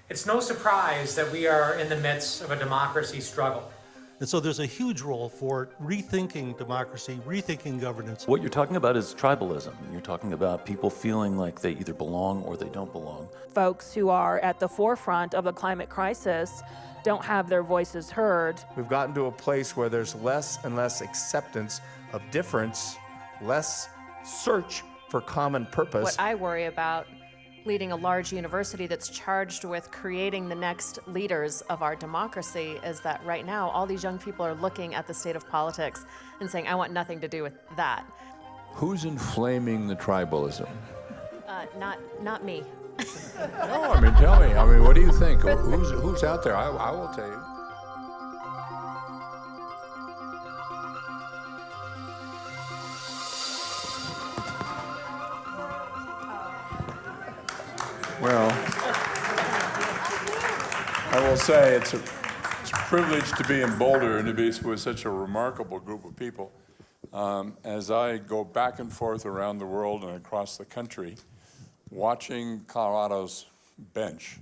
It's no surprise that we are in the midst of a democracy struggle. And so there's a huge role for rethinking democracy, rethinking governance. What you're talking about is tribalism. You're talking about people feeling like they either belong or they don't belong. Folks who are at the forefront of the climate crisis don't have their voices heard. We've gotten to a place where there's less and less acceptance of difference, less search for common purpose. What I worry about leading a large university that's charged with creating the next leaders of our democracy is that right now all these young people are looking at the state of politics and saying, I want nothing to do with that. Who's inflaming the tribalism? Not me. No, I mean, tell me. I mean, what do you think? Who's out there? I will tell you. Well, I will say it's a privilege to be in Boulder and to be with such a remarkable group of people. As I go back and forth around the world and across the country, watching Colorado's bench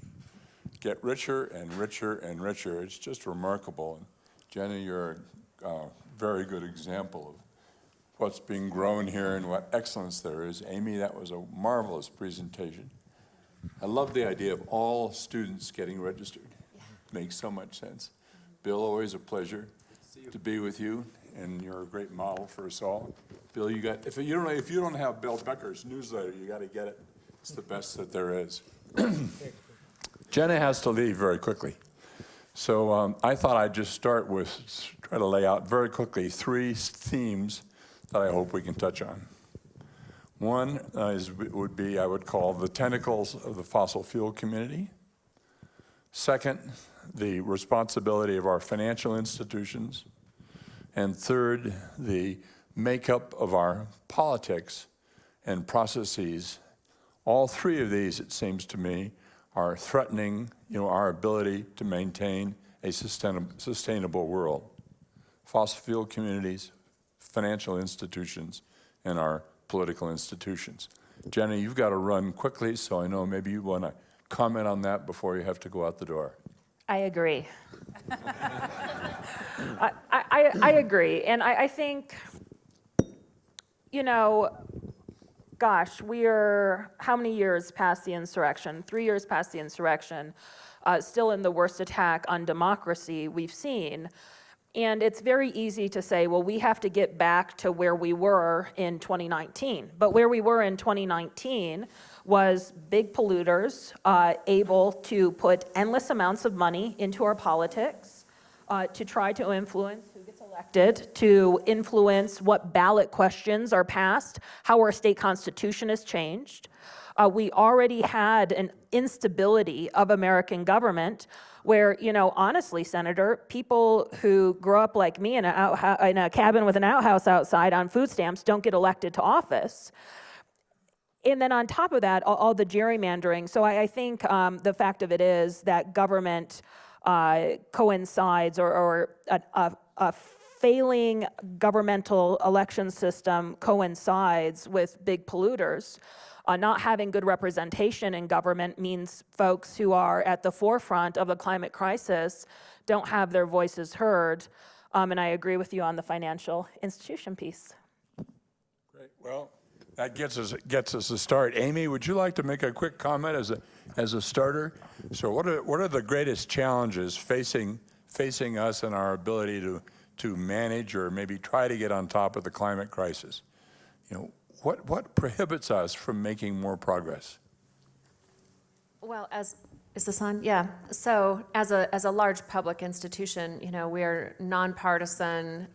get richer and richer and richer, it's just remarkable. And Jena, you're a very good example of what's being grown here and what excellence there is. Amy, that was a marvelous presentation. I love the idea of all students getting registered. Makes so much sense. Bill, always a pleasure to be with you, and you're a great model for us all. Bill, if you don't have Bill Becker's newsletter, you got to get it. It's the best that there is. Jena has to leave very quickly, so I thought I'd just start with try to lay out very quickly 3 themes that I hope we can touch on. One would be, I would call, the tentacles of the fossil fuel community. Second, the responsibility of our financial institutions. And third, the makeup of our politics and processes. All 3 of these, it seems to me, are threatening, our ability to maintain a sustainable world. Fossil fuel communities, financial institutions, and our political institutions. Jena, you've got to run quickly, so I know maybe you want to comment on that before you have to go out the door. I agree. I agree, and I think, gosh, we are how many years past the insurrection? 3 years past the insurrection, still in the worst attack on democracy we've seen. And it's very easy to say, well, we have to get back to where we were in 2019. But where we were in 2019 was big polluters able to put endless amounts of money into our politics to try to influence who gets elected, to influence what ballot questions are passed, how our state constitution is changed. We already had an instability of American government where, honestly, Senator, people who grow up like me in a cabin with an outhouse outside on food stamps don't get elected to office. And then on top of that, all the gerrymandering. So I think the fact of it is that government coincides or a failing governmental election system coincides with big polluters. Not having good representation in government means folks who are at the forefront of the climate crisis don't have their voices heard. And I agree with you on the financial institution piece. Great. Well, that gets us a start. Amy, would you like to make a quick comment as a starter? So what are the greatest challenges facing us and our ability to manage or maybe try to get on top of the climate crisis? What prohibits us from making more progress? Well, is this on? Yeah. So as a large public institution, we are nonpartisan,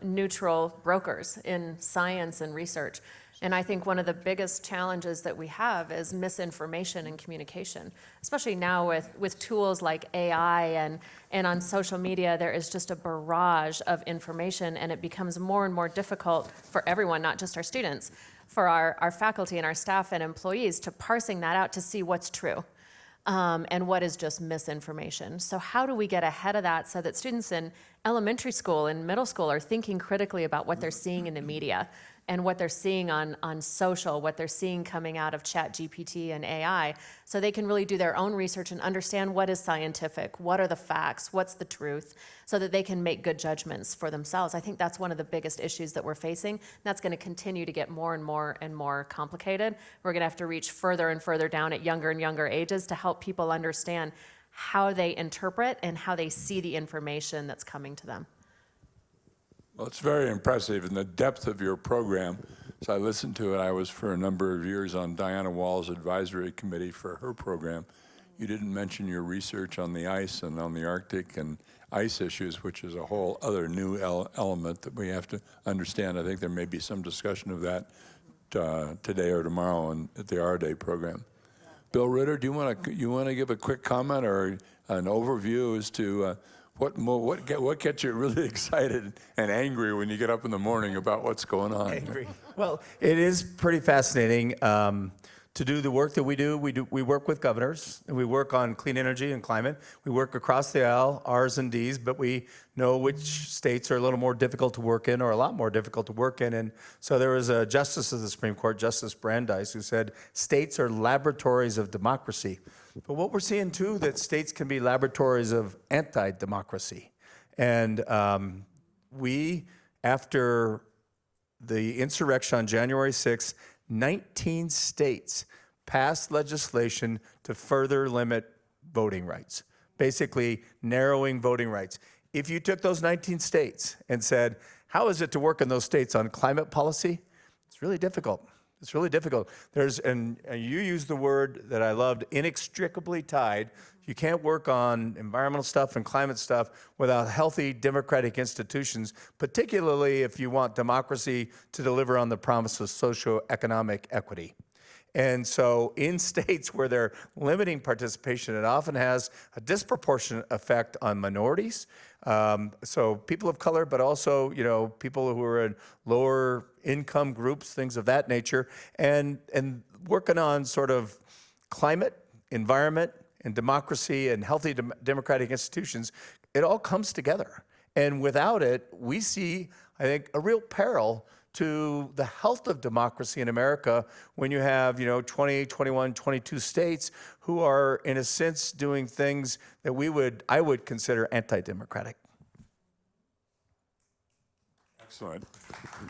neutral brokers in science and research. And I think one of the biggest challenges that we have is misinformation and communication, especially now with tools like AI and on social media, there is just a barrage of information, and it becomes more and more difficult for everyone, not just our students, for our faculty and our staff and employees to parsing that out to see what's true and what is just misinformation. So how do we get ahead of that so that students in elementary school and middle school are thinking critically about what they're seeing in the media and what they're seeing on social, what they're seeing coming out of ChatGPT and AI, so they can really do their own research and understand what is scientific, what are the facts, what's the truth, so that they can make good judgments for themselves. I think that's one of the biggest issues that we're facing. That's going to continue to get more and more and more complicated. We're going to have to reach further and further down at younger and younger ages to help people understand how they interpret and how they see the information that's coming to them. Well, it's very impressive in the depth of your program. As I listened to it, I was for a number of years on Diana Wall's advisory committee for her program. You didn't mention your research on the ice and on the Arctic and ice issues, which is a whole other new element that we have to understand. I think there may be some discussion of that today or tomorrow at the AREDAY program. Bill Ritter, do you want to give a quick comment or an overview as to what gets you really excited and angry when you get up in the morning about what's going on? Angry. Well, it is pretty fascinating to do the work that we do. We work with governors, and we work on clean energy and climate. We work across the aisle, R's and D's, but we know which states are a little more difficult to work in or a lot more difficult to work in. And so there was a justice of the Supreme Court, Justice Brandeis, who said states are laboratories of democracy. But what we're seeing too, that states can be laboratories of anti-democracy. And we, after the insurrection on January 6th, 19 states passed legislation to further limit voting rights, basically narrowing voting rights. If you took those 19 states and said, how is it to work in those states on climate policy? It's really difficult. It's really difficult. And you used the word that I loved, inextricably tied. You can't work on environmental stuff and climate stuff without healthy democratic institutions, particularly if you want democracy to deliver on the promise of socioeconomic equity. And so in states where they're limiting participation, it often has a disproportionate effect on minorities. So people of color, but also, people who are in lower income groups, things of that nature, and working on sort of climate, environment, and democracy and healthy democratic institutions, it all comes together. And without it, we see, I think, a real peril to the health of democracy in America when you have, 20, 21, 22 states who are, in a sense, doing things that I would consider anti-democratic. Excellent.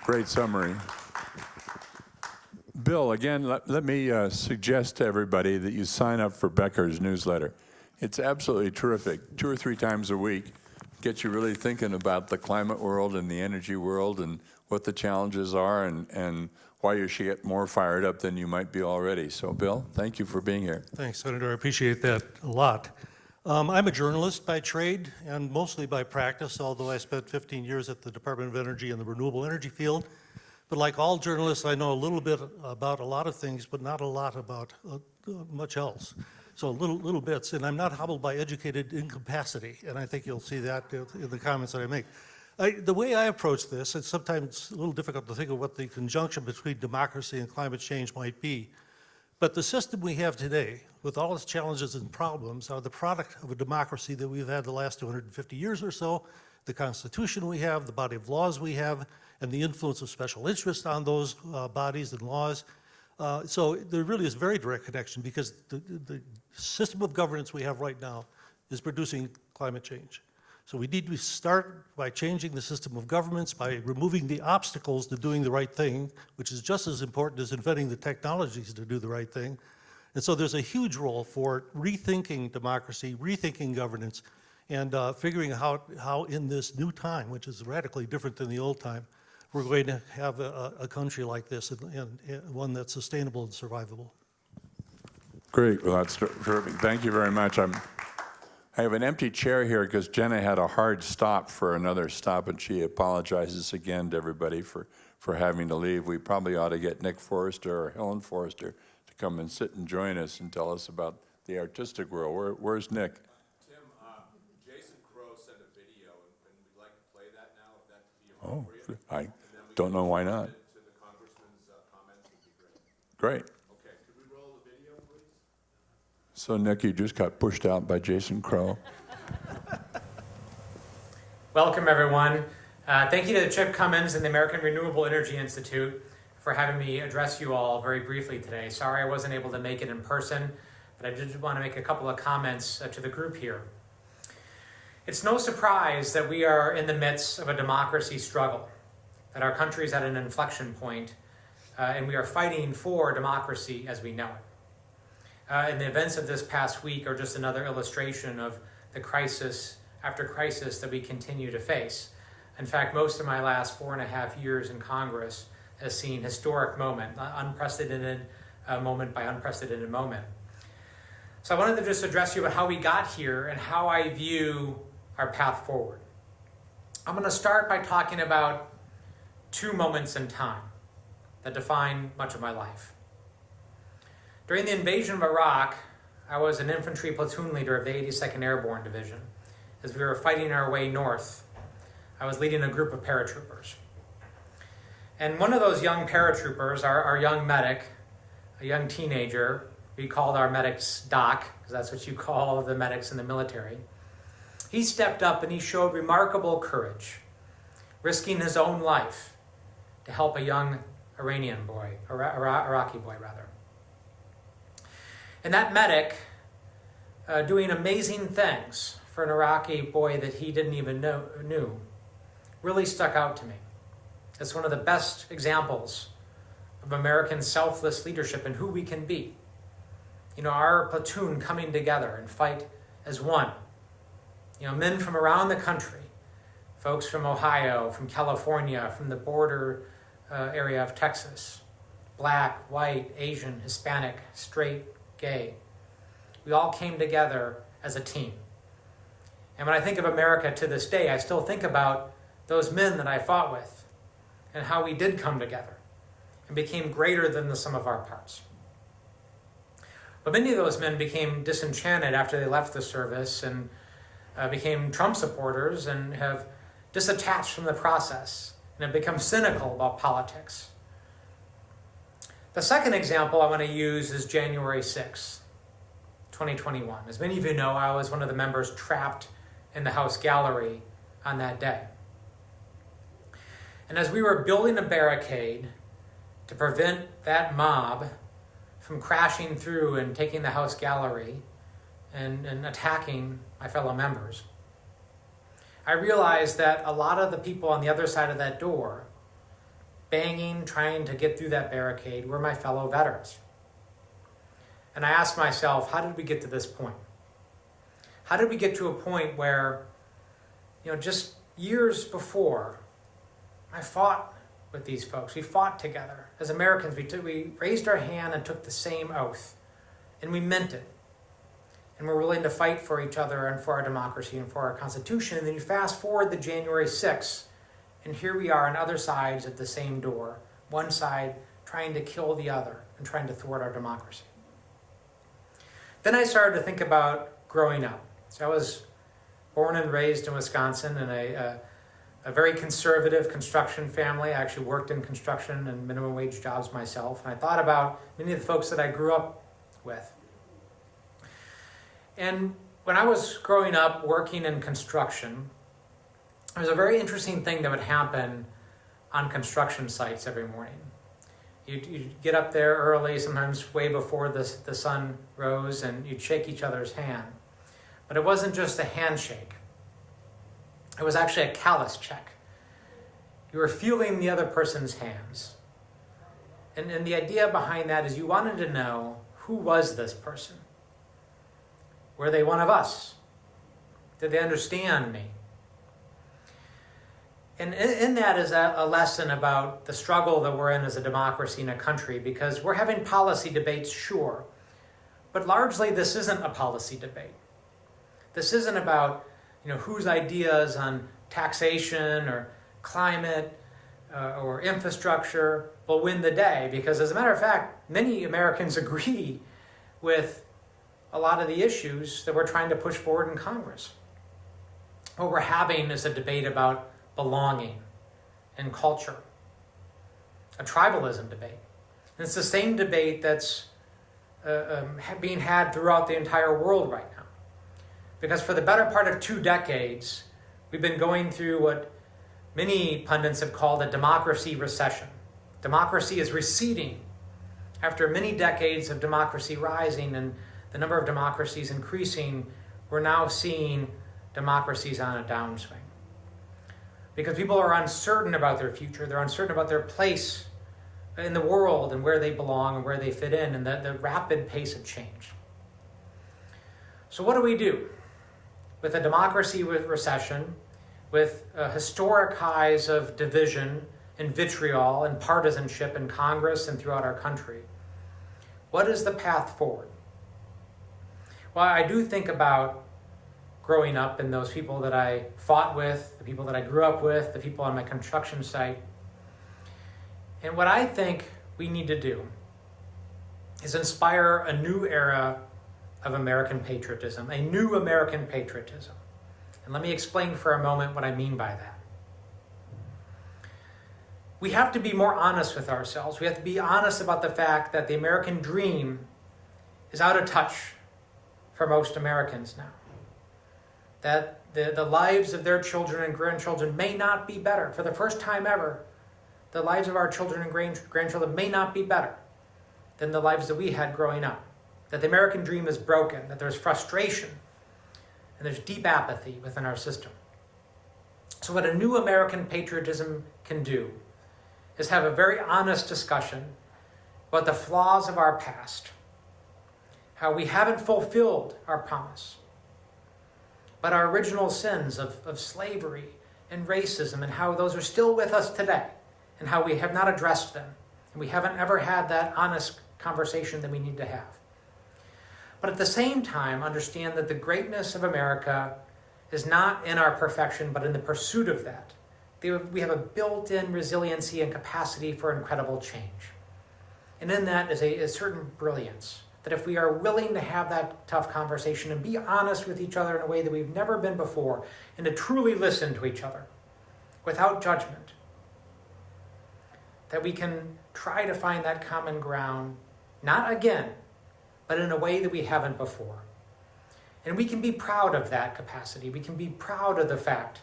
Great summary. Bill, again, let me suggest to everybody that you sign up for Becker's newsletter. It's absolutely terrific. 2 or 3 times a week, gets you really thinking about the climate world and the energy world and what the challenges are and why you should get more fired up than you might be already. So, Bill, thank you for being here. Thanks, Senator. I appreciate that a lot. I'm a journalist by trade and mostly by practice, although I spent 15 years at the Department of Energy in the renewable energy field. But like all journalists, I know a little bit about a lot of things, but not a lot about much else. So little bits, and I'm not hobbled by educated incapacity, and I think you'll see that in the comments that I make. The way I approach this, it's sometimes a little difficult to think of what the conjunction between democracy and climate change might be. But the system we have today, with all its challenges and problems, are the product of a democracy that we've had the last 250 years or so, the Constitution we have, the body of laws we have, and the influence of special interests on those bodies and laws. So there really is a very direct connection because the system of governance we have right now is producing climate change. So we need to start by changing the system of governments, by removing the obstacles to doing the right thing, which is just as important as inventing the technologies to do the right thing. And so there's a huge role for rethinking democracy, rethinking governance, and figuring out how in this new time, which is radically different than the old time, we're going to have a country like this and one that's sustainable and survivable. Great. Well, that's terrific. Thank you very much. I have an empty chair here because Jena had a hard stop for another stop, and she apologizes again to everybody for having to leave. We probably ought to get Nick Forster or Helen Forster to come and sit and join us and tell us about the artistic world. Where's Nick? Tim, Jason Crow sent a video, and we'd like to play that now, if that could be appropriate. I don't know why not. To the congressman's comments would be great. Great. Okay, could we roll the video, please? So, Nick, you just got pushed out by Jason Crow. Welcome, everyone. Thank you to Chip Cummins and the American Renewable Energy Institute for having me address you all very briefly today. Sorry I wasn't able to make it in person, but I did want to make a couple of comments to the group here. It's no surprise that we are in the midst of a democracy struggle, that our country is at an inflection point, and we are fighting for democracy as we know it. And the events of this past week are just another illustration of the crisis after crisis that we continue to face. In fact, most of my last 4.5 years in Congress has seen historic moment, unprecedented moment by unprecedented moment. So I wanted to just address you about how we got here and how I view our path forward. I'm going to start by talking about 2 moments in time that define much of my life. During the invasion of Iraq, I was an infantry platoon leader of the 82nd Airborne Division. As we were fighting our way north, I was leading a group of paratroopers. And one of those young paratroopers, our young medic, a young teenager, we called our medics Doc, because that's what you call the medics in the military. He stepped up and he showed remarkable courage, risking his own life to help a young Iranian boy, Iraqi boy rather. And that medic, doing amazing things for an Iraqi boy that he didn't even knew, really stuck out to me. It's one of the best examples of American selfless leadership and who we can be. You know, our platoon coming together and fight as one. You know, men from around the country, folks from Ohio, from California, from the border area of Texas, black, white, Asian, Hispanic, straight, gay. We all came together as a team. And when I think of America to this day, I still think about those men that I fought with and how we did come together and became greater than the sum of our parts. But many of those men became disenchanted after they left the service and became Trump supporters and have disattached from the process and have become cynical about politics. The second example I want to use is January 6th, 2021. As many of you know, I was one of the members trapped in the House gallery on that day. And as we were building a barricade to prevent that mob from crashing through and taking the House gallery and attacking my fellow members, I realized that a lot of the people on the other side of that door, banging, trying to get through that barricade, were my fellow veterans. And I asked myself, how did we get to this point? How did we get to a point where, you know, just years before, I fought with these folks. We fought together. As Americans, we raised our hand and took the same oath. And we meant it. And we're willing to fight for each other and for our democracy and for our Constitution. And then you fast forward to January 6th, and here we are on other sides at the same door. One side trying to kill the other and trying to thwart our democracy. Then I started to think about growing up. So I was born and raised in Wisconsin in a very conservative construction family. I actually worked in construction and minimum wage jobs myself. And I thought about many of the folks that I grew up with. And when I was growing up working in construction, there was a very interesting thing that would happen on construction sites every morning. You'd get up there early, sometimes way before the sun rose, and you'd shake each other's hand. But it wasn't just a handshake. It was actually a callus check. You were feeling the other person's hands. And the idea behind that is you wanted to know, who was this person? Were they one of us? Did they understand me? And in that is a lesson about the struggle that we're in as a democracy in a country, because we're having policy debates, sure, but largely this isn't a policy debate. This isn't about, you know, whose ideas on taxation or climate or infrastructure will win the day, because as a matter of fact, many Americans agree with a lot of the issues that we're trying to push forward in Congress. What we're having is a debate about belonging and culture, a tribalism debate. And it's the same debate that's being had throughout the entire world right now. Because for the better part of 2 decades, we've been going through what many pundits have called a democracy recession. Democracy is receding. After many decades of democracy rising and the number of democracies increasing, we're now seeing democracies on a downswing. Because people are uncertain about their future, they're uncertain about their place in the world and where they belong and where they fit in, and the rapid pace of change. So what do we do? With a democracy with recession, with historic highs of division and vitriol and partisanship in Congress and throughout our country, what is the path forward? Well, I do think about growing up and those people that I fought with, the people that I grew up with, the people on my construction site. And what I think we need to do is inspire a new era of American patriotism, a new American patriotism. And let me explain for a moment what I mean by that. We have to be more honest with ourselves. We have to be honest about the fact that the American dream is out of touch for most Americans now. That the lives of their children and grandchildren may not be better. For the first time ever, the lives of our children and grandchildren may not be better than the lives that we had growing up. That the American dream is broken, that there's frustration, and there's deep apathy within our system. So what a new American patriotism can do is have a very honest discussion about the flaws of our past, how we haven't fulfilled our promise, but our original sins of slavery and racism, and how those are still with us today, and how we have not addressed them, and we haven't ever had that honest conversation that we need to have. But at the same time, understand that the greatness of America is not in our perfection, but in the pursuit of that. We have a built-in resiliency and capacity for incredible change. And in that is a certain brilliance, that if we are willing to have that tough conversation and be honest with each other in a way that we've never been before, and to truly listen to each other without judgment, that we can try to find that common ground, not again, but in a way that we haven't before. And we can be proud of that capacity. We can be proud of the fact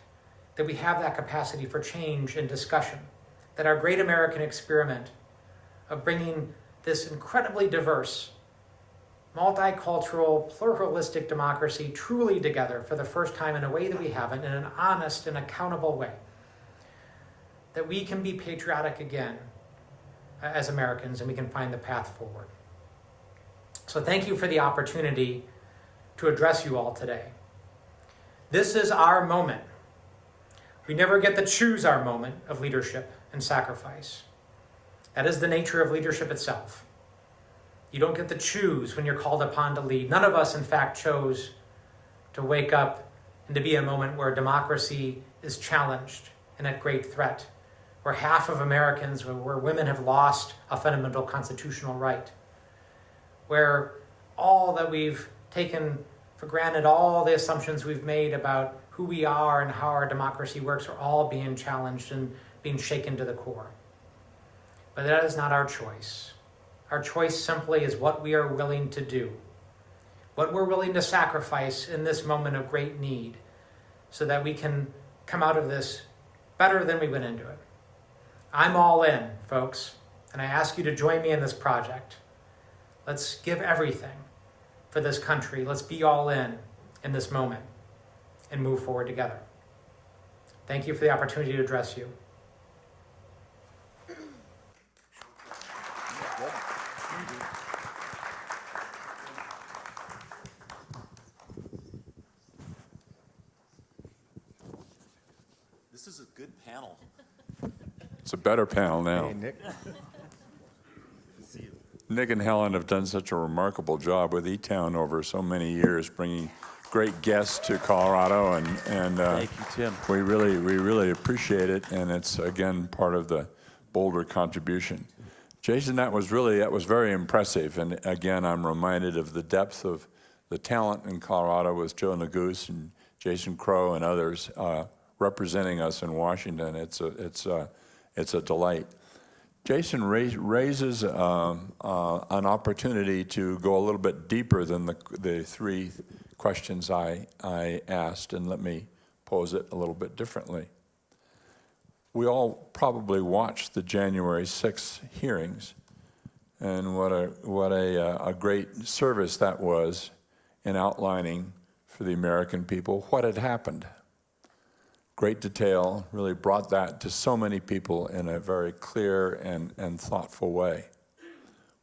that we have that capacity for change and discussion, that our great American experiment of bringing this incredibly diverse, multicultural, pluralistic democracy truly together for the first time in a way that we haven't, in an honest and accountable way, that we can be patriotic again as Americans, and we can find the path forward. So thank you for the opportunity to address you all today. This is our moment. We never get to choose our moment of leadership and sacrifice. That is the nature of leadership itself. You don't get to choose when you're called upon to lead. None of us, in fact, chose to wake up and to be a moment where democracy is challenged and at great threat, where half of Americans, where women have lost a fundamental constitutional right, where all that we've taken for granted, all the assumptions we've made about who we are and how our democracy works are all being challenged and being shaken to the core. But that is not our choice. Our choice simply is what we are willing to do, what we're willing to sacrifice in this moment of great need so that we can come out of this better than we went into it. I'm all in, folks, and I ask you to join me in this project. Let's give everything for this country. Let's be all in this moment and move forward together. Thank you for the opportunity to address you. This is a good panel. It's a better panel now. Hey, Nick. Nick and Helen have done such a remarkable job with eTown over so many years, bringing great guests to Colorado, and Thank you, Tim. we really appreciate it, and it's again part of the Boulder contribution. Jason, that was very impressive, and again, I'm reminded of the depth of the talent in Colorado with Joe Neguse and Jason Crow and others representing us in Washington. It's a delight. Jason raises an opportunity to go a little bit deeper than the three questions I asked, and let me pose it a little bit differently. we all probably watched the January 6th hearings, and what a great service that was in outlining for the American people what had happened. Great detail, really brought that to so many people in a very clear and thoughtful way.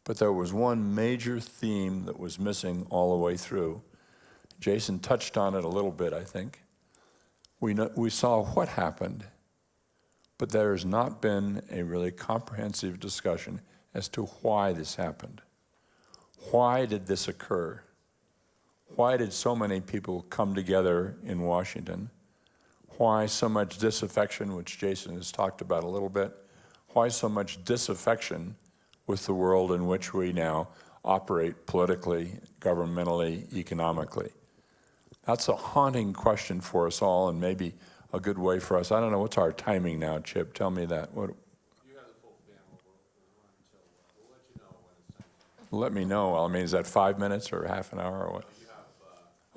But there was one major theme that was missing all the way through. Jason touched on it a little bit, I think. We saw what happened, but there has not been a really comprehensive discussion as to why this happened. Why did this occur? Why did so many people come together in Washington? Why so much disaffection, which Jason has talked about a little bit? Why so much disaffection with the world in which we now operate politically, governmentally, economically? That's a haunting question for us all, and maybe a good way for us. I don't know, what's our timing now, Chip? Tell me that. What? You have the full panel. We'll run until, we'll let you know when it's time. Let me know. I mean, is that 5 minutes or half an hour or what?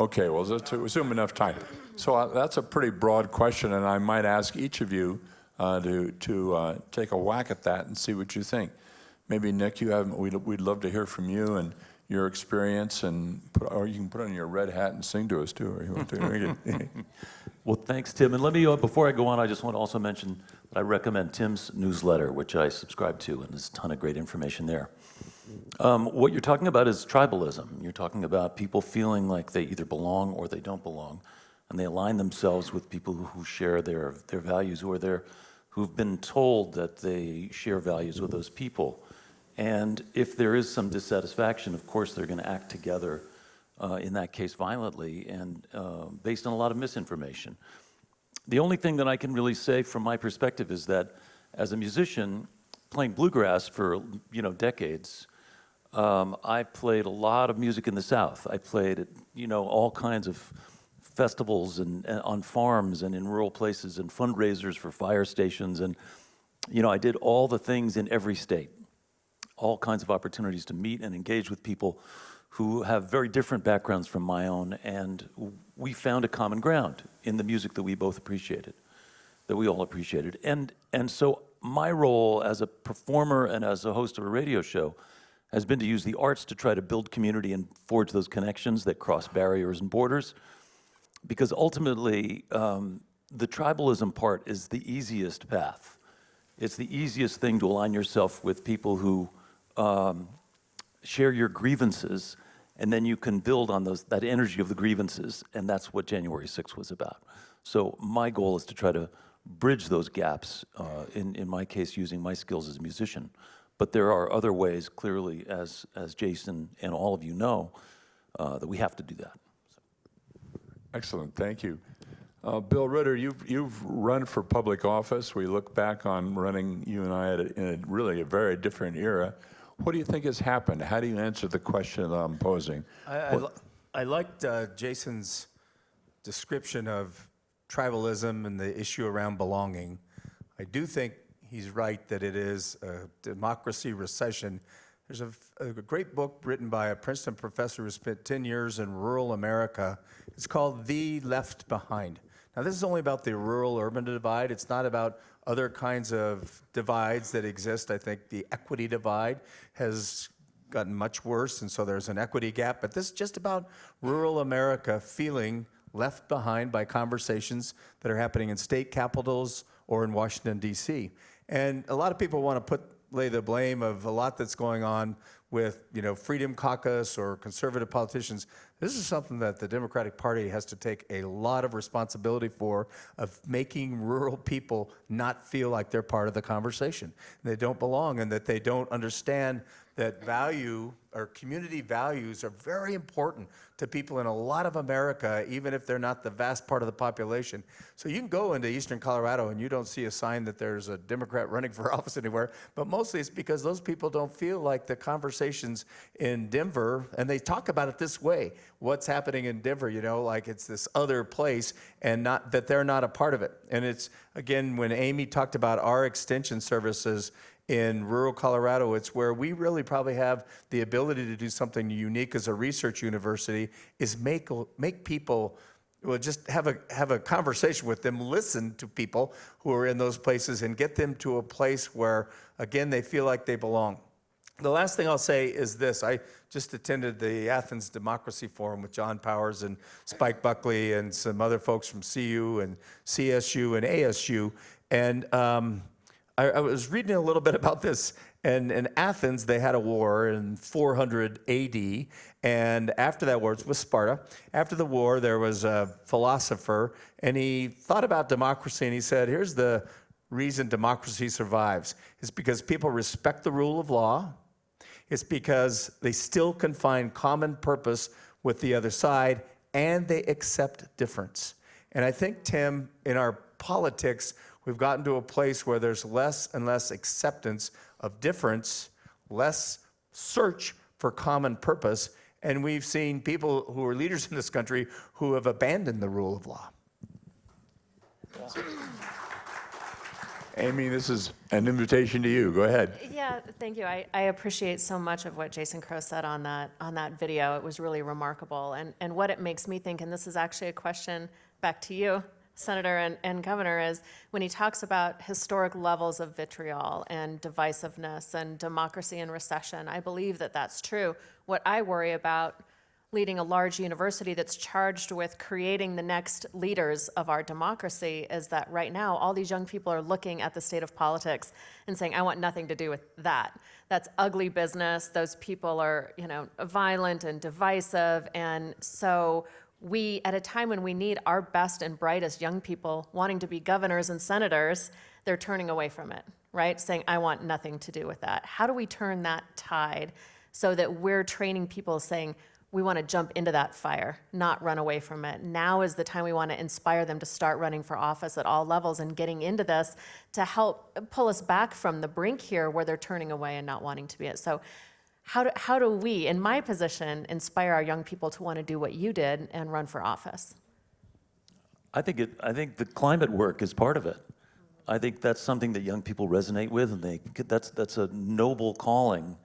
Okay, well, let's assume enough time. So that's a pretty broad question, and I might ask each of you to take a whack at that and see what you think. Maybe Nick, we'd love to hear from you and your experience, or you can put on your red hat and sing to us too, or you want to. Well, thanks, Tim. And let me, before I go on, I just want to also mention that I recommend Tim's newsletter, which I subscribe to, and there's a ton of great information there. What you're talking about is tribalism. You're talking about people feeling like they either belong or they don't belong, and they align themselves with people who share their values, who've been told that they share values with those people. And if there is some dissatisfaction, of course, they're going to act together, in that case violently, and based on a lot of misinformation. The only thing that I can really say from my perspective is that as a musician, playing bluegrass for decades, I played a lot of music in the South. I played at all kinds of festivals and on farms and in rural places and fundraisers for fire stations, and I did all the things in every state. All kinds of opportunities to meet and engage with people who have very different backgrounds from my own, and we found a common ground in the music that we both appreciated, that we all appreciated. And so my role as a performer and as a host of a radio show has been to use the arts to try to build community and forge those connections that cross barriers and borders, because ultimately the tribalism part is the easiest path. It's the easiest thing to align yourself with people who share your grievances, and then you can build on that energy of the grievances, and that's what January 6th was about. So my goal is to try to bridge those gaps, in my case, using my skills as a musician. But there are other ways, clearly, as Jason and all of you know, that we have to do that. So. Excellent, thank you. Bill Ritter, you've run for public office. We look back on running, you and I, in really a very different era. What do you think has happened? How do you answer the question that I'm posing? I liked Jason's description of tribalism and the issue around belonging. I do think he's right that it is a democracy recession. There's a great book written by a Princeton professor who spent 10 years in rural America. It's called The Left Behind. Now, this is only about the rural-urban divide. It's not about other kinds of divides that exist. I think the equity divide has gotten much worse, and so there's an equity gap. But this is just about rural America feeling left behind by conversations that are happening in state capitals or in Washington, D.C. And a lot of people want to lay the blame of a lot that's going on with, Freedom Caucus or conservative politicians. This is something that the Democratic Party has to take a lot of responsibility for, of making rural people not feel like they're part of the conversation. They don't belong, and that they don't understand that value or community values are very important to people in a lot of America, even if they're not the vast part of the population. So you can go into eastern Colorado and you don't see a sign that there's a Democrat running for office anywhere, but mostly it's because those people don't feel like the conversations in Denver, and they talk about it this way, what's happening in Denver, like it's this other place, and not that they're not a part of it. And it's, again, when Amy talked about our extension services in rural Colorado, it's where we really probably have the ability to do something unique as a research university, is make people Well, just have a conversation with them, listen to people who are in those places and get them to a place where, again, they feel like they belong. The last thing I'll say is this. I just attended the Athens Democracy Forum with John Powers and Spike Buckley and some other folks from CU and CSU and ASU. And I was reading a little bit about this. And in Athens, they had a war in 400 AD. And after that war, it was with Sparta. After the war, there was a philosopher, and he thought about democracy, and he said, here's the reason democracy survives. It's because people respect the rule of law. It's because they still can find common purpose with the other side, and they accept difference. And I think, Tim, in our politics, we've gotten to a place where there's less and less acceptance of difference, less search for common purpose, and we've seen people who are leaders in this country who have abandoned the rule of law. Amy, this is an invitation to you. Go ahead. Yeah, thank you. I appreciate so much of what Jason Crow said on that video. It was really remarkable. And what it makes me think, and this is actually a question back to you, Senator and Governor, is when he talks about historic levels of vitriol and divisiveness and democracy in recession, I believe that that's true. What I worry about leading a large university that's charged with creating the next leaders of our democracy is that right now all these young people are looking at the state of politics and saying, I want nothing to do with that. That's ugly business. Those people are, violent and divisive. And so we, at a time when we need our best and brightest young people wanting to be governors and senators, they're turning away from it, right? Saying, I want nothing to do with that. How do we turn that tide so that we're training people saying, we want to jump into that fire, not run away from it? Now is the time we want to inspire them to start running for office at all levels and getting into this to help pull us back from the brink here where they're turning away and not wanting to be it. So how do we, in my position, inspire our young people to want to do what you did and run for office? I think the climate work is part of it. I think that's something that young people resonate with, and that's a noble calling.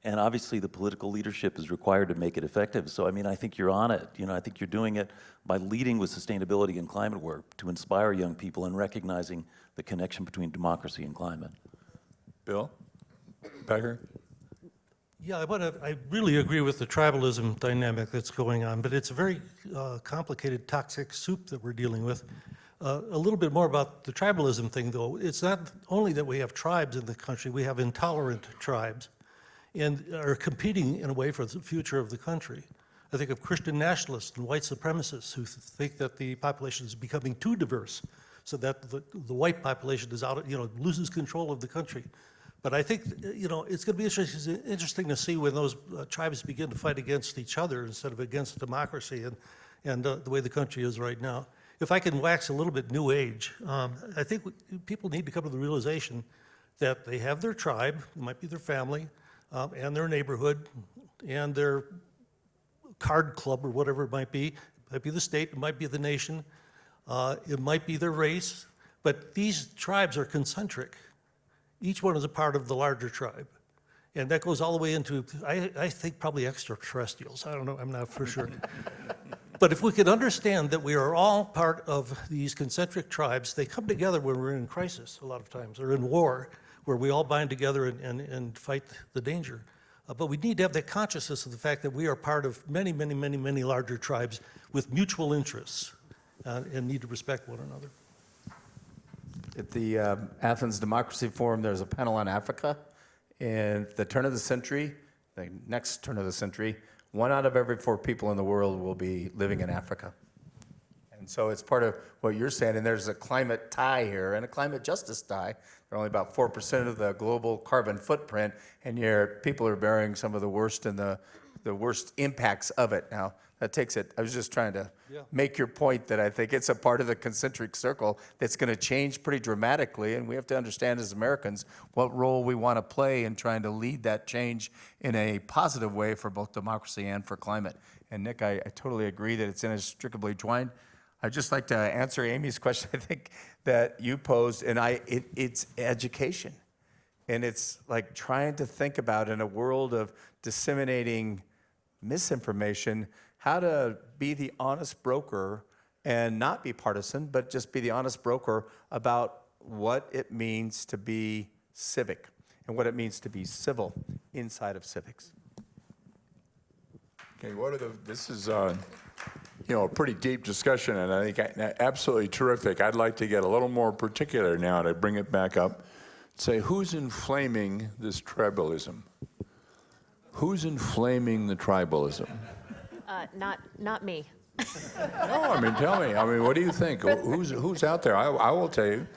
And obviously the political leadership is required to make it effective. So, I think you're on it. I think you're doing it by leading with sustainability and climate work to inspire young people and recognizing the connection between democracy and climate. Bill? Becker? Yeah, I really agree with the tribalism dynamic that's going on, but it's a very complicated, toxic soup that we're dealing with. A little bit more about the tribalism thing, though. It's not only that we have tribes in the country, we have intolerant tribes, and are competing in a way for the future of the country. I think of Christian nationalists and white supremacists who think that the population is becoming too diverse, so that the white population is out, loses control of the country. But I think, it's going to be interesting to see when those tribes begin to fight against each other instead of against democracy and the way the country is right now. If I can wax a little bit new age, I think people need to come to the realization that they have their tribe, it might be their family, and their neighborhood, and their card club or whatever it might be. It might be the state, it might be the nation, it might be their race, but these tribes are concentric. Each one is a part of the larger tribe. And that goes all the way into, I think, probably extraterrestrials. I don't know, I'm not for sure. But if we could understand that we are all part of these concentric tribes, they come together when we're in crisis a lot of times, or in war, where we all bind together and fight the danger. But we need to have that consciousness of the fact that we are part of many, many, many, many larger tribes with mutual interests and need to respect one another. At the Athens Democracy Forum, there's a panel on Africa. In the turn of the century, the next turn of the century, 1 out of every 4 people in the world will be living in Africa. And so it's part of what you're saying, and there's a climate tie here and a climate justice tie. They're only about 4% of the global carbon footprint, and people are bearing some of the worst and the worst impacts of it. Now, that takes it. I was just trying to make your point that I think it's a part of the concentric circle that's going to change pretty dramatically, and we have to understand as Americans what role we want to play in trying to lead that change in a positive way for both democracy and for climate. And Nick, I totally agree that it's inextricably joined. I'd just like to answer Amy's question, I think, that you posed, and it's education. And it's like trying to think about, in a world of disseminating misinformation, how to be the honest broker and not be partisan, but just be the honest broker about what it means to be civic and what it means to be civil inside of civics. Okay, this is, a pretty deep discussion, and I think absolutely terrific. I'd like to get a little more particular now to bring it back up. Say, who's inflaming this tribalism? Who's inflaming the tribalism? Not me. No, I mean, tell me. I mean, what do you think? Who's out there? I will tell you.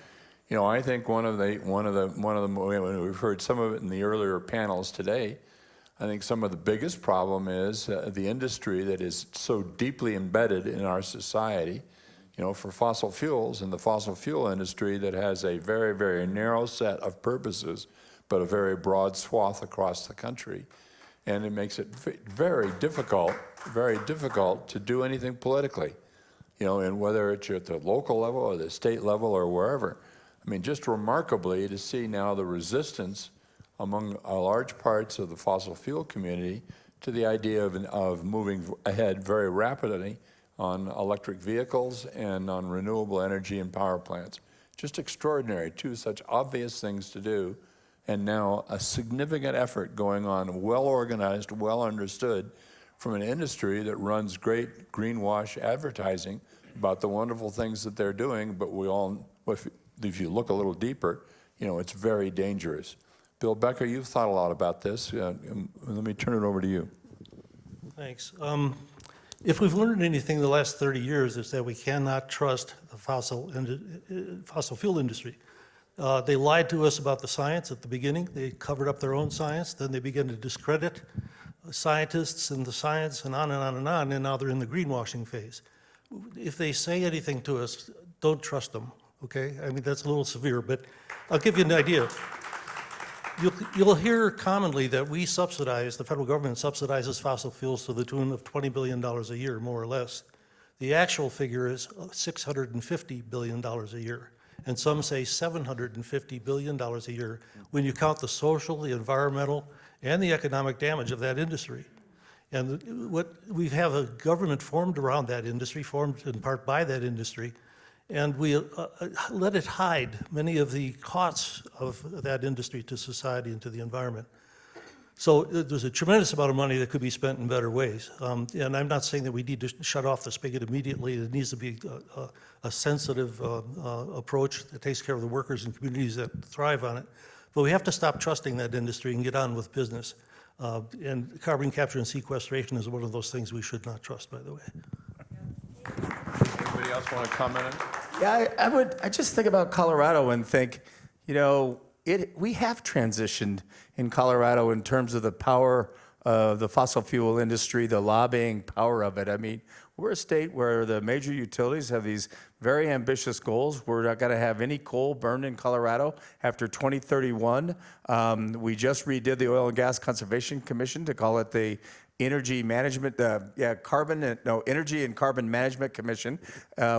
I think one of the we've heard some of it in the earlier panels today. I think some of the biggest problem is the industry that is so deeply embedded in our society, for fossil fuels, and the fossil fuel industry that has a very, very narrow set of purposes, but a very broad swath across the country. And it makes it very difficult to do anything politically, and whether it's at the local level or the state level or wherever. I mean, just remarkably to see now the resistance among large parts of the fossil fuel community to the idea of moving ahead very rapidly on electric vehicles and on renewable energy and power plants. Just extraordinary, two such obvious things to do, and now a significant effort going on, well organized, well understood, from an industry that runs great greenwash advertising about the wonderful things that they're doing, but if you look a little deeper, it's very dangerous. Bill Becker, you've thought a lot about this. Let me turn it over to you. Thanks. If we've learned anything in the last 30 years, is that we cannot trust the fossil fuel industry. They lied to us about the science at the beginning. They covered up their own science. Then they began to discredit scientists and the science, and on and on and on, and now they're in the greenwashing phase. If they say anything to us, don't trust them, okay? I mean, that's a little severe, but I'll give you an idea. You'll hear commonly that the federal government subsidizes fossil fuels to the tune of $20 billion a year, more or less. The actual figure is $650 billion a year, and some say $750 billion a year when you count the social, the environmental, and the economic damage of that industry. And we have a government formed around that industry, formed in part by that industry, and we let it hide many of the costs of that industry to society and to the environment. So there's a tremendous amount of money that could be spent in better ways. And I'm not saying that we need to shut off the spigot immediately. It needs to be a sensitive approach that takes care of the workers and communities that thrive on it. But we have to stop trusting that industry and get on with business. And carbon capture and sequestration is one of those things we should not trust, by the way. Anybody else want to comment on it? Yeah, I just think about Colorado and think, we have transitioned in Colorado in terms of the power of the fossil fuel industry, the lobbying power of it. I mean, we're a state where the major utilities have these very ambitious goals. We're not going to have any coal burned in Colorado after 2031. We just redid the Oil and Gas Conservation Commission to call it the Energy and Carbon Management Commission.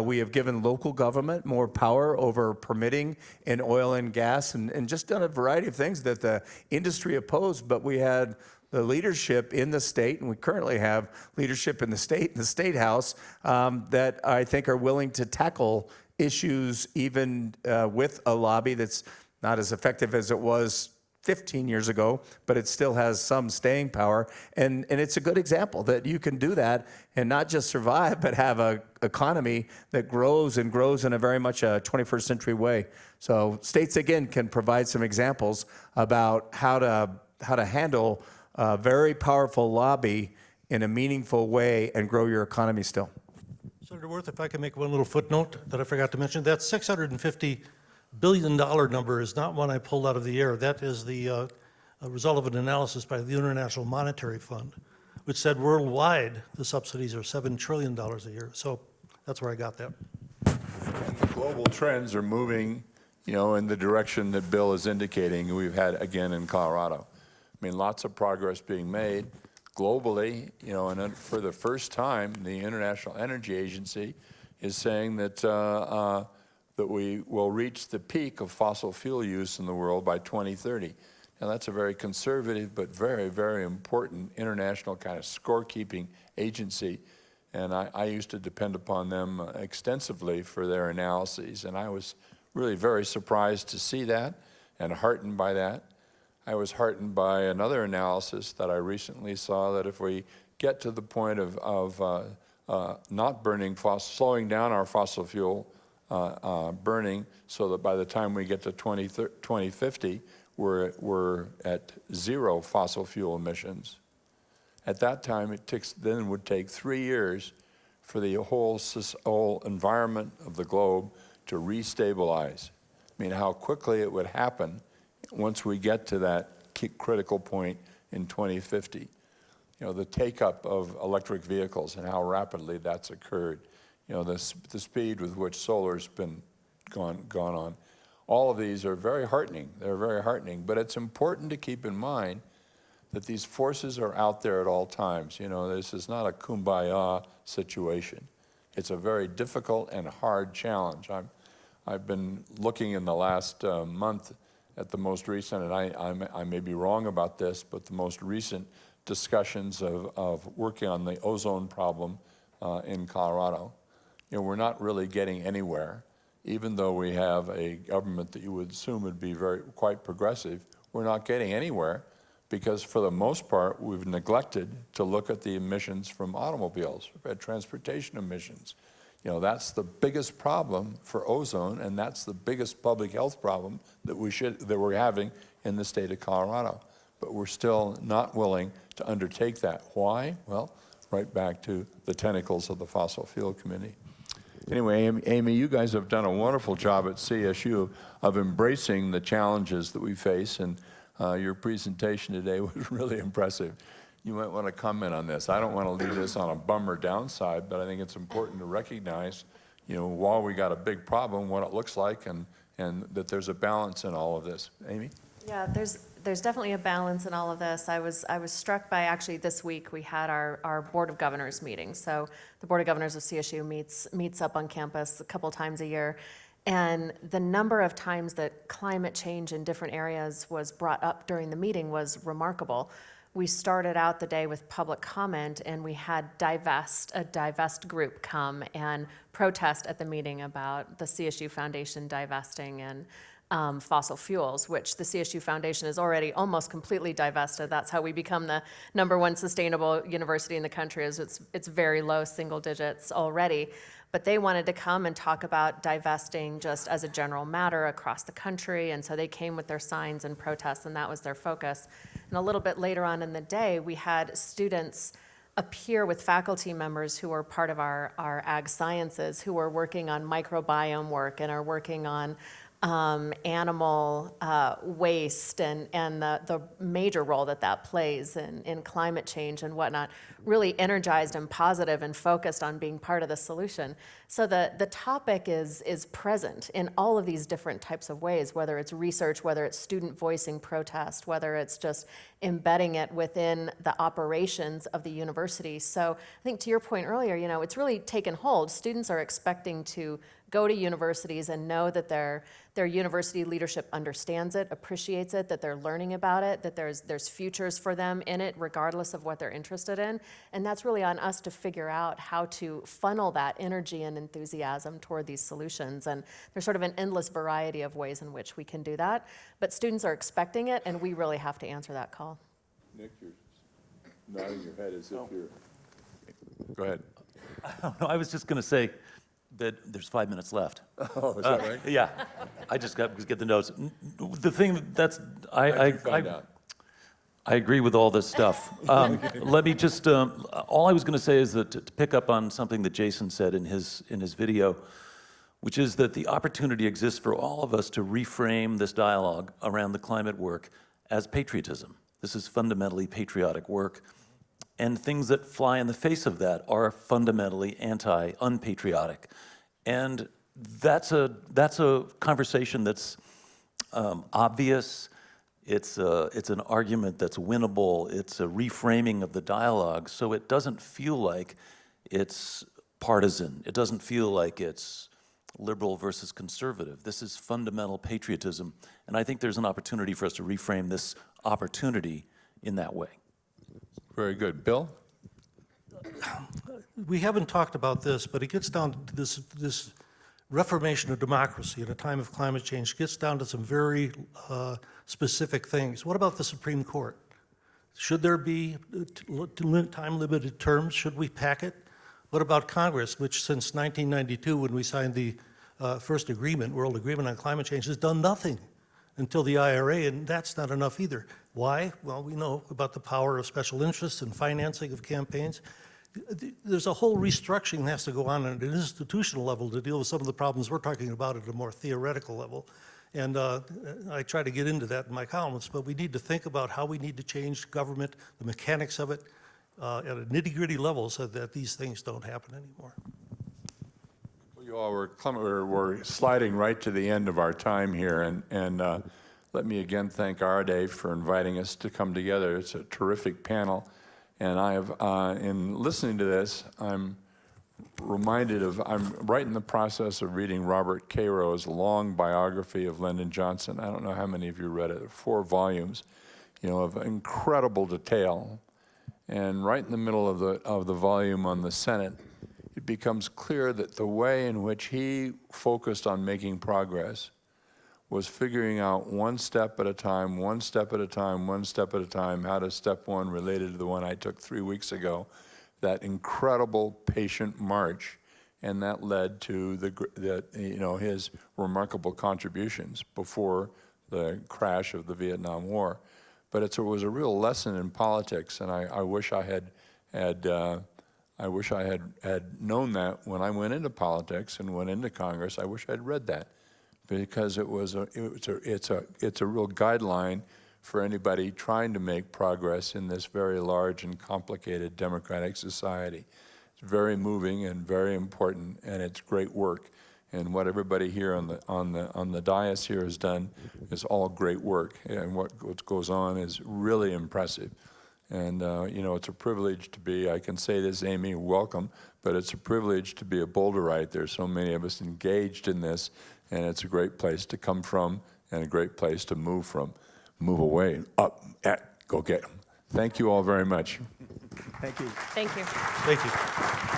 We have given local government more power over permitting in oil and gas, and just done a variety of things that the industry opposed, but we had the leadership in the state, and we currently have leadership in the state house, that I think are willing to tackle issues even with a lobby that's not as effective as it was 15 years ago, but it still has some staying power. And it's a good example that you can do that and not just survive, but have an economy that grows and grows in a very much a 21st century way. So states, again, can provide some examples about how to handle a very powerful lobby in a meaningful way and grow your economy still. Senator Wirth, if I can make one little footnote that I forgot to mention, that $650 billion number is not one I pulled out of the air. That is the result of an analysis by the International Monetary Fund, which said worldwide the subsidies are $7 trillion a year. So that's where I got that. The global trends are moving, in the direction that Bill is indicating we've had again in Colorado. I mean, lots of progress being made globally, and for the first time, the International Energy Agency is saying that that we will reach the peak of fossil fuel use in the world by 2030. Now, that's a very conservative but very, very important international kind of scorekeeping agency. And I used to depend upon them extensively for their analyses, and I was really very surprised to see that and heartened by that. I was heartened by another analysis that I recently saw, that if we get to the point of not burning, slowing down our fossil fuel burning, so that by the time we get to 2050, we're at zero fossil fuel emissions. At that time, then would take 3 years for the whole environment of the globe to restabilize. I mean, how quickly it would happen once we get to that critical point in 2050. You know, the take-up of electric vehicles and how rapidly that's occurred. You know, the speed with which solar's been gone on. All of these are very heartening. They're very heartening. But it's important to keep in mind that these forces are out there at all times. You know, this is not a kumbaya situation. It's a very difficult and hard challenge. I've been looking in the last month at the most recent, and I may be wrong about this, but the most recent discussions of working on the ozone problem in Colorado. You know, we're not really getting anywhere. Even though we have a government that you would assume would be quite progressive, we're not getting anywhere, because for the most part, we've neglected to look at the emissions from automobiles, transportation emissions. You know, that's the biggest problem for ozone, and that's the biggest public health problem that we're having in the state of Colorado. But we're still not willing to undertake that. Why? Well, right back to the tentacles of the fossil fuel committee. Anyway, Amy, you guys have done a wonderful job at CSU of embracing the challenges that we face, and your presentation today was really impressive. You might want to comment on this. I don't want to leave this on a bummer downside, but I think it's important to recognize, you know, while we got a big problem, what it looks like, and that there's a balance in all of this. Amy? Yeah, there's definitely a balance in all of this. I was struck by, actually this week we had our Board of Governors meeting. So the Board of Governors of CSU meets up on campus a couple times a year. And the number of times that climate change in different areas was brought up during the meeting was remarkable. We started out the day with public comment, and we had a divest group come and protest at the meeting about the CSU Foundation divesting and fossil fuels, which the CSU Foundation is already almost completely divested. That's how we become the #1 sustainable university in the country, is it's very low single digits already. But they wanted to come and talk about divesting just as a general matter across the country, and so they came with their signs and protests, and that was their focus. And a little bit later on in the day, we had students appear with faculty members who are part of our ag sciences, who are working on microbiome work and are working on animal waste and the major role that plays in climate change and whatnot, really energized and positive and focused on being part of the solution. So the topic is present in all of these different types of ways, whether it's research, whether it's student voicing protest, whether it's just embedding it within the operations of the university. So I think to your point earlier, you know, it's really taken hold. Students are expecting to go to universities and know that their university leadership understands it, appreciates it, that they're learning about it, that there's futures for them in it, regardless of what they're interested in. And that's really on us to figure out how to funnel that energy and enthusiasm toward these solutions. And there's sort of an endless variety of ways in which we can do that. But students are expecting it, and we really have to answer that call. Nick, you're nodding your head as if you're... Go ahead. No, I was just going to say that there's 5 minutes left. Oh, is that right? Yeah, I just got to get the notes. The thing that's, How'd you find out? I agree with all this stuff. Let me just, all I was going to say is that to pick up on something that Jason said in his video, which is that the opportunity exists for all of us to reframe this dialogue around the climate work as patriotism. This is fundamentally patriotic work, and things that fly in the face of that are fundamentally unpatriotic. And that's a conversation that's obvious. It's an argument that's winnable. It's a reframing of the dialogue, so it doesn't feel like it's partisan. It doesn't feel like it's liberal versus conservative. This is fundamental patriotism, and I think there's an opportunity for us to reframe this opportunity in that way. Very good. Bill? we haven't talked about this, but it gets down to this reformation of democracy at a time of climate change, gets down to some very specific things. What about the Supreme Court? Should there be time-limited terms? Should we pack it? What about Congress, which since 1992, when we signed the first agreement, World Agreement on Climate Change, has done nothing until the IRA, and that's not enough either. Why? Well, we know about the power of special interests and financing of campaigns. There's a whole restructuring that has to go on at an institutional level to deal with some of the problems we're talking about at a more theoretical level. And I try to get into that in my columns, but we need to think about how we need to change government, the mechanics of it, at a nitty-gritty level so that these things don't happen anymore. Well, you all we're sliding right to the end of our time here, and let me again thank AREDAY for inviting us to come together. It's a terrific panel, and I have, in listening to this, I'm right in the process of reading Robert Cairo's long biography of Lyndon Johnson. I don't know how many of you read it, 4 volumes, of incredible detail. And right in the middle of the volume on the Senate, it becomes clear that the way in which he focused on making progress was figuring out one step at a time, one step at a time, one step at a time, how to step one related to the one I took 3 weeks ago, that incredible patient march, and that led to his remarkable contributions before the crash of the Vietnam War. But it was a real lesson in politics, and I wish I had known that when I went into politics and went into Congress. I wish I'd read that, because it's a real guideline for anybody trying to make progress in this very large and complicated democratic society. It's very moving and very important, and it's great work. And what everybody here on the dais here has done is all great work, and what goes on is really impressive. And it's a privilege to be, I can say this, Amy, welcome, but it's a privilege to be a Boulderite. There's so many of us engaged in this, and it's a great place to come from and a great place to move away, go get them. Thank you all very much. Thank you. Thank you. Thank you.